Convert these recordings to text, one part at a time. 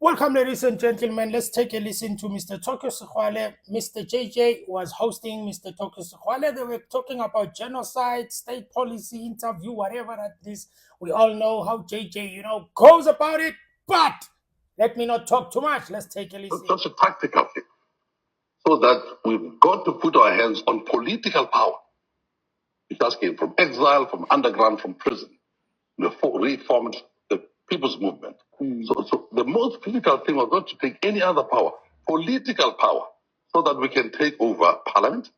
Welcome, ladies and gentlemen. Let's take a listen to Mr. Tokyo Sexwale. Mr. JJ was hosting Mr. Tokyo Sexwale. They were talking about genocide, state policy, interview, whatever that is. We all know how JJ, goes about it. But let me not talk too much. Let's take a listen. It's just a tactical thing. So that we've got to put our hands on political power. It just came from exile, from underground, from prison. We reformed the people's movement. So the most critical thing was not to take any other power, political power, so that we can take over parliament,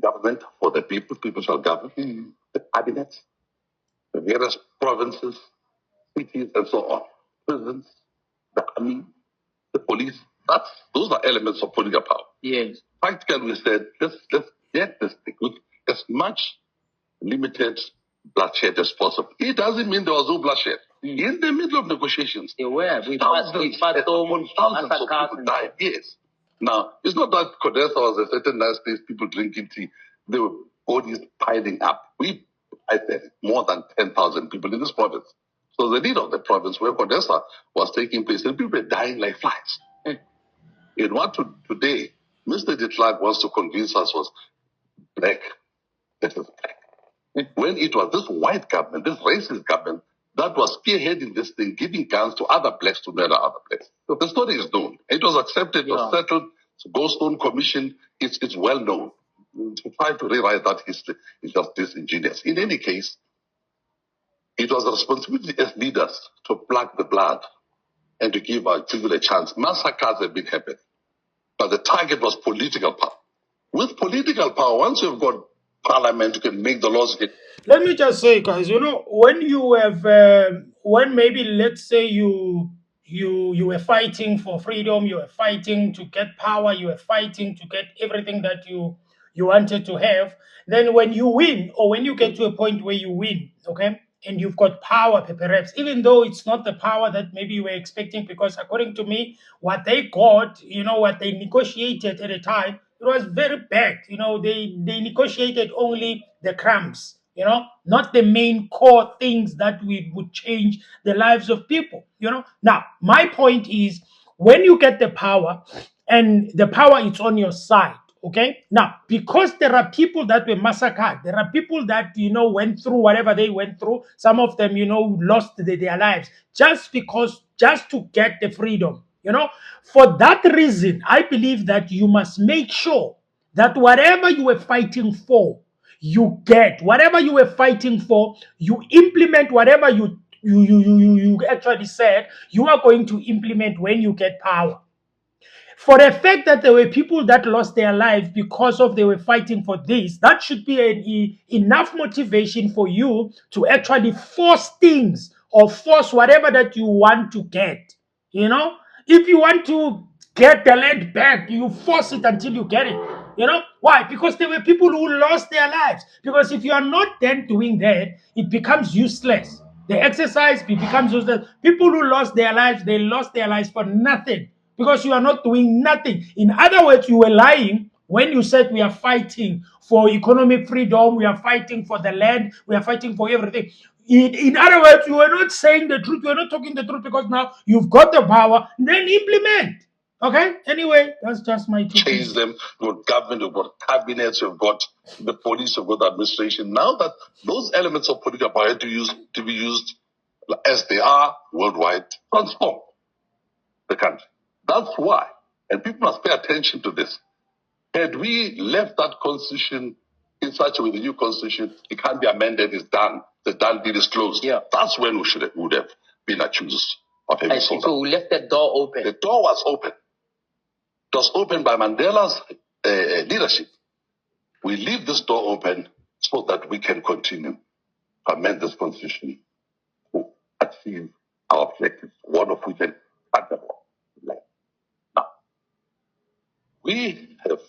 government for the people, people shall govern, the cabinet, the various provinces, cities, and so on, prisons, the army, the police. Those are elements of political power. Yes. Practically, we said, let's get this thing with as much limited bloodshed as possible. It doesn't mean there was no bloodshed. In the middle of negotiations, They were. We thousands of people died. Yes. Now, it's not that Codesa was a certain nice place, people drinking tea. There were bodies piling up. I said, more than 10,000 people in this province. So the leader of the province where Codesa was taking place, and people were dying like flies. In what today, Mr. de Klerk wants to convince us was black. This is black. When it was this white government, this racist government, that was spearheading this thing, giving guns to other blacks to murder other blacks. So the story is known. It was accepted, it was settled. Goldstone Commission, it's well known. To try to rewrite that history is just disingenuous. In any case, it was a responsibility as leaders to plug the blood and to give our people a chance. Massacres have been happening. But the target was political power. With political power, once you've got parliament, you can make the laws. Let me just say, guys, when you have, when maybe let's say you were fighting for freedom, you were fighting to get power, you were fighting to get everything that you wanted to have. Then when you win, or when you get to a point where you win, okay, and you've got power, perhaps, even though it's not the power that maybe you were expecting, because according to me, what they got, what they negotiated at the time, it was very bad. They negotiated only the crumbs, not the main core things that would change the lives of people. Now, my point is, when you get the power and the power is on your side, okay, now, because there are people that were massacred, there are people that went through whatever they went through. Some of them lost their lives just to get the freedom. For that reason, I believe that you must make sure that whatever you were fighting for, you get. Whatever you were fighting for, you implement. Whatever you actually said you are going to implement when you get power. For the fact that there were people that lost their lives because of they were fighting for this, that should be enough motivation for you to actually force things, or force whatever that you want to get. If you want to get the land back, you force it until you get it. Why? Because there were people who lost their lives. Because if you are not then doing that, it becomes useless. The exercise becomes useless. People who lost their lives, they lost their lives for nothing, because you are not doing nothing. In other words, you were lying when you said we are fighting for economic freedom, we are fighting for the land, we are fighting for everything. In other words, you are not saying the truth, you are not talking the truth, because now you've got the power, then implement. Okay? Anyway, that's just my two Change them. You've got government, you've got cabinets, you've got the police, you've got the administration. Now that those elements of political power to be used as they are worldwide, transform the country. That's why. And people must pay attention to this. Had we left that constitution in such a way, the new constitution, it can't be amended, it's done, the done deal is closed. Yeah. That's when we would have been accused of having sold. So we left the door open. The door was open. It was opened by Mandela's leadership. We leave this door open so that we can continue to amend this constitution to achieve our objectives, one of which is land. Now, we have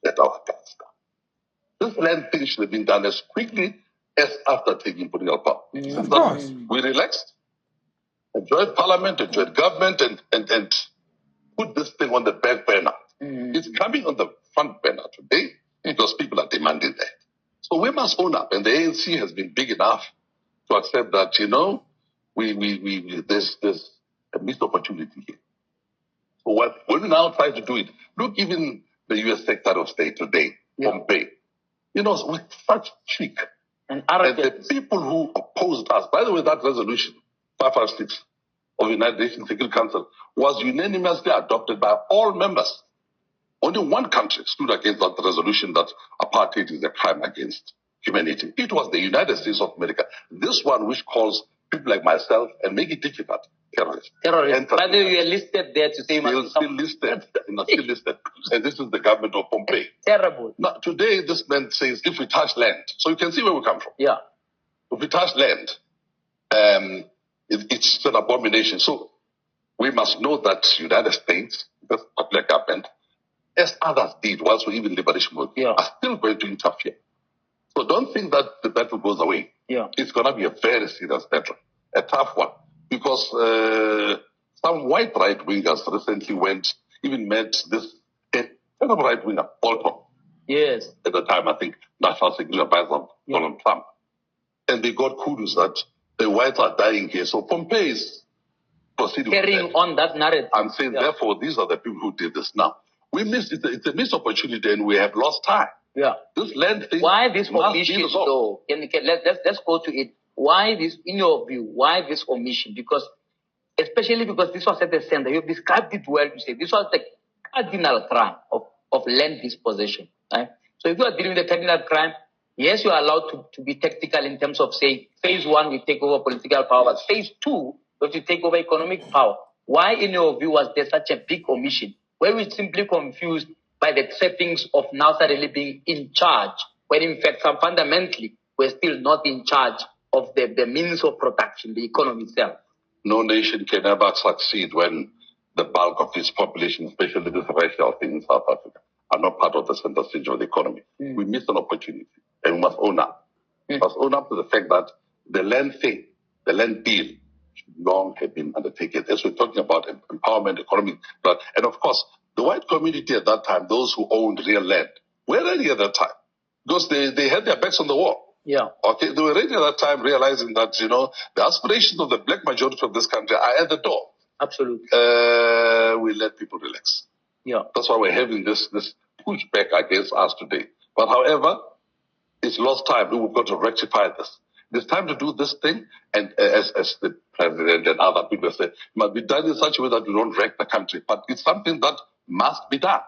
let our guards down. This land thing should have been done as quickly as after taking political power. Of course. We relaxed, enjoyed parliament, enjoyed government, and put this thing on the back burner. It's coming on the front burner today because people are demanding that. So we must own up, and the ANC has been big enough to accept that, there's a missed opportunity here. So when we now try to do it, look, even the U.S. Secretary of State today, Pompeo, with such cheek. And the people who opposed us, by the way, that resolution, 556 of the United Nations Security Council, was unanimously adopted by all members. Only one country stood against that resolution that apartheid is a crime against humanity. It was the United States of America. This one, which calls people like myself and make it difficult, terrorists. But you are listed there to say... Still listed. Still listed. And this is the government of Pompeo. Terrible. Now, today, this man says, if we touch land, so you can see where we come from. Yeah. If we touch land, it's an abomination. So we must know that United States, that's what black government, as others did whilst we even liberation movement, are still going to interfere. So don't think that the battle goes away. Yeah. It's going to be a very serious battle, a tough one, because some white right-wingers recently met this right-winger, Bolton. Yes. At the time, I think, National Security Advisor Donald Trump. And they got kudos that the whites are dying here. So Pompeo is proceeding carrying on that narrative. I'm saying, therefore, these are the people who did this now. We missed it. It's a missed opportunity, and we have lost time. Yeah. This land thing. Why this omission, though? Let's go to it. Why this, in your view, why this omission? Because, especially because this was at the center. You've described it well. You say this was the cardinal crime of land dispossession. Right? So if you are dealing with the cardinal crime, yes, you are allowed to be tactical in terms of saying, phase one, we take over political power, but phase two, we have to take over economic power. Why, in your view, was there such a big omission? Were we simply confused by the trappings of now suddenly being in charge, when in fact, some fundamentally, we're still not in charge of the means of production, the economy itself? No nation can ever succeed when the bulk of its population, especially this racial thing in South Africa, are not part of the center stage of the economy. We missed an opportunity, and we must own up. We must own up to the fact that the land thing, the land deal, should long have been undertaken. As we're talking about empowerment, economic, and of course, the white community at that time, those who owned real land, were ready at that time because they had their backs on the wall. Yeah. Okay, they were ready at that time, realizing that the aspirations of the black majority of this country are at the door. Absolutely. We let people relax. Yeah. That's why we're having this pushback against us today. But however, it's lost time. We've got to rectify this. It's time to do this thing, and as the president and other people say, it must be done in such a way that we don't wreck the country. But it's something that must be done.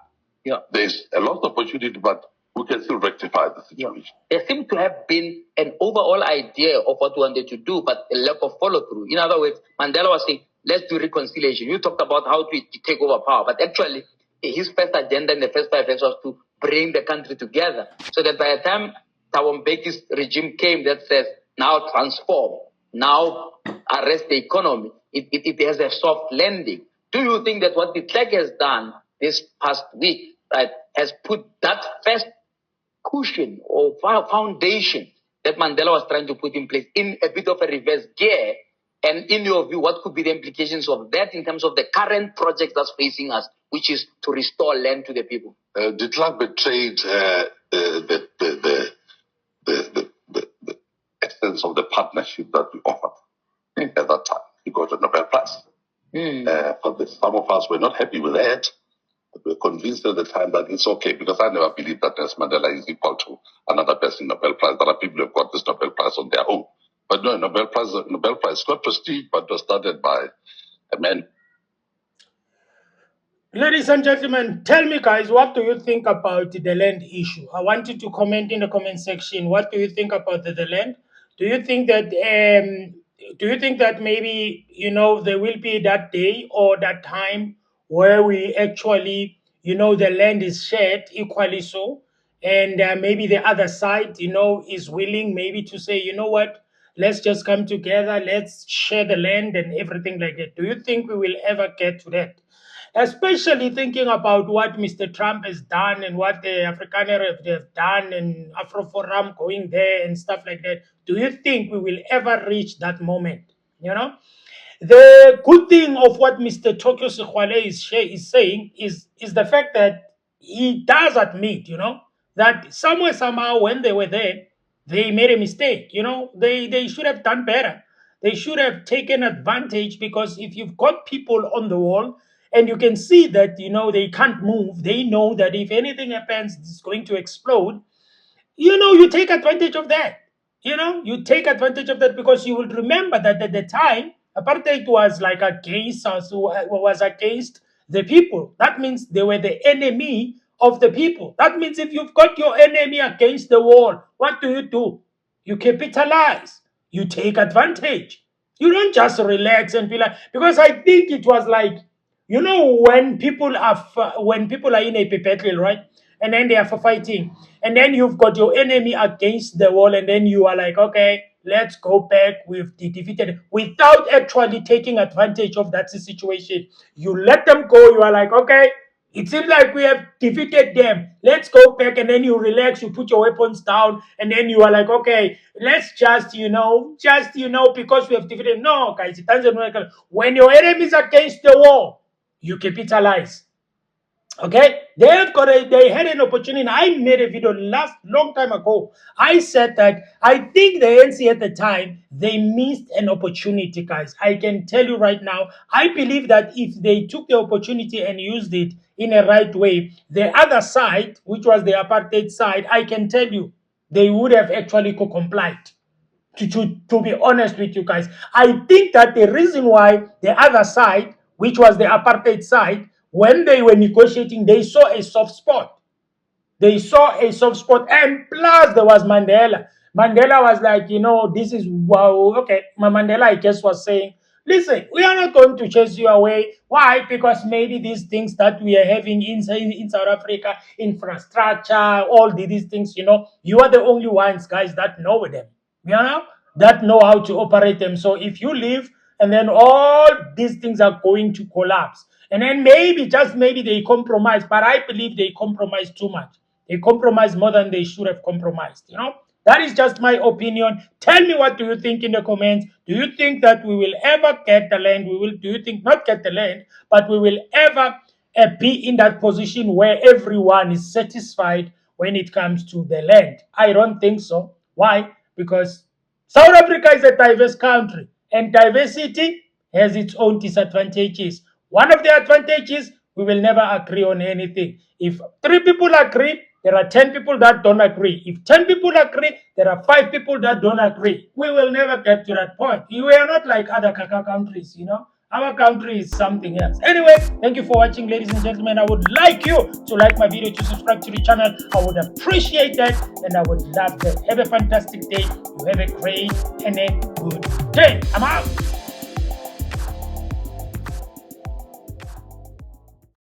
Yeah. There's a lot of opportunity, but we can still rectify the situation. Yeah. There seemed to have been an overall idea of what we wanted to do, but a lack of follow-through. In other words, Mandela was saying, let's do reconciliation. You talked about how to take over power, but actually, his first agenda in the first 5 years was to bring the country together, so that by the time Thabo Mbeki's regime came that says, now transform, now arrest the economy, it has a soft landing. Do you think that what the Clerk has done this past week, right, has put that first cushion or foundation that Mandela was trying to put in place in a bit of a reverse gear? And in your view, what could be the implications of that in terms of the current project that's facing us, which is to restore land to the people? De Klerk betrayed the essence of the partnership that we offered at that time. He got a Nobel Prize. But some of us were not happy with that. But we were convinced at the time that it's okay, because I never believed that Nelson Mandela is equal to another person Nobel Prize. There are people who have got this Nobel Prize on their own. But no, Nobel Prize got prestige, but was started by a man. Ladies and gentlemen, tell me, guys, what do you think about the land issue? I want you to comment in the comment section. What do you think about the land? Do you think that maybe there will be that day or that time where we actually the land is shared equally, so, and maybe the other side is willing maybe to say, what, let's just come together, let's share the land and everything like that? Do you think we will ever get to that? Especially thinking about what Mr. Trump has done and what the Afrikaner have done, and Afroforum going there and stuff like that. Do you think we will ever reach that moment? The good thing of what Mr. Tokyo Sexwale is saying is the fact that he does admit, that somewhere, somehow, when they were there, they made a mistake. They should have done better. They should have taken advantage, because if you've got people on the wall and you can see that, they can't move, they know that if anything happens, it's going to explode. You take advantage of that. You take advantage of that, because you will remember that at the time, apartheid was like against us, was against the people. That means they were the enemy of the people. That means if you've got your enemy against the wall, what do? You capitalize. You take advantage. You don't just relax and be like, because I think it was like, when people are in a battle, right? And then they are fighting, and then you've got your enemy against the wall, and then you are like, okay, let's go back with the defeated, without actually taking advantage of that situation. You let them go. You are like, okay, it seems like we have defeated them, let's go back. And then you relax, you put your weapons down, and then you are like, okay, let's because we have defeated. No, guys, it doesn't work. When your enemy is against the wall, you capitalize. Okay, they had an opportunity. I made a video long time ago. I said that I think the ANC at the time, they missed an opportunity, guys. I can tell you right now, I believe that if they took the opportunity and used it in a right way, the other side, which was the apartheid side, I can tell you, they would have actually complied. To be honest with you guys, I think that the reason why the other side, which was the apartheid side, when they were negotiating, they saw a soft spot. They saw a soft spot, and plus there was Mandela. Mandela was like, this is wow. Okay, Mandela, I guess, was saying, listen, we are not going to chase you away. Why? Because maybe these things that we are having in South Africa, infrastructure, all these things, you are the only ones, guys, that know them, that know how to operate them. So if you leave, and then all these things are going to collapse. And then maybe, just maybe, they compromise, but I believe they compromise too much. They compromise more than they should have compromised. That is just my opinion. Tell me, what do you think in the comments? Do you think that we will ever get the land? Do you think not get the land, but we will ever be in that position where everyone is satisfied when it comes to the land? I don't think so. Why? Because South Africa is a diverse country, and diversity has its own disadvantages. One of the advantages, we will never agree on anything. If 3 people agree, there are 10 people that don't agree. If 10 people agree, there are 5 people that don't agree. We will never get to that point. We are not like other countries. Our country is something else. Anyway, thank you for watching, ladies and gentlemen. I would like you to like my video, to subscribe to the channel. I would appreciate that, and I would love that. Have a fantastic day. You have a great and a good day. I'm out.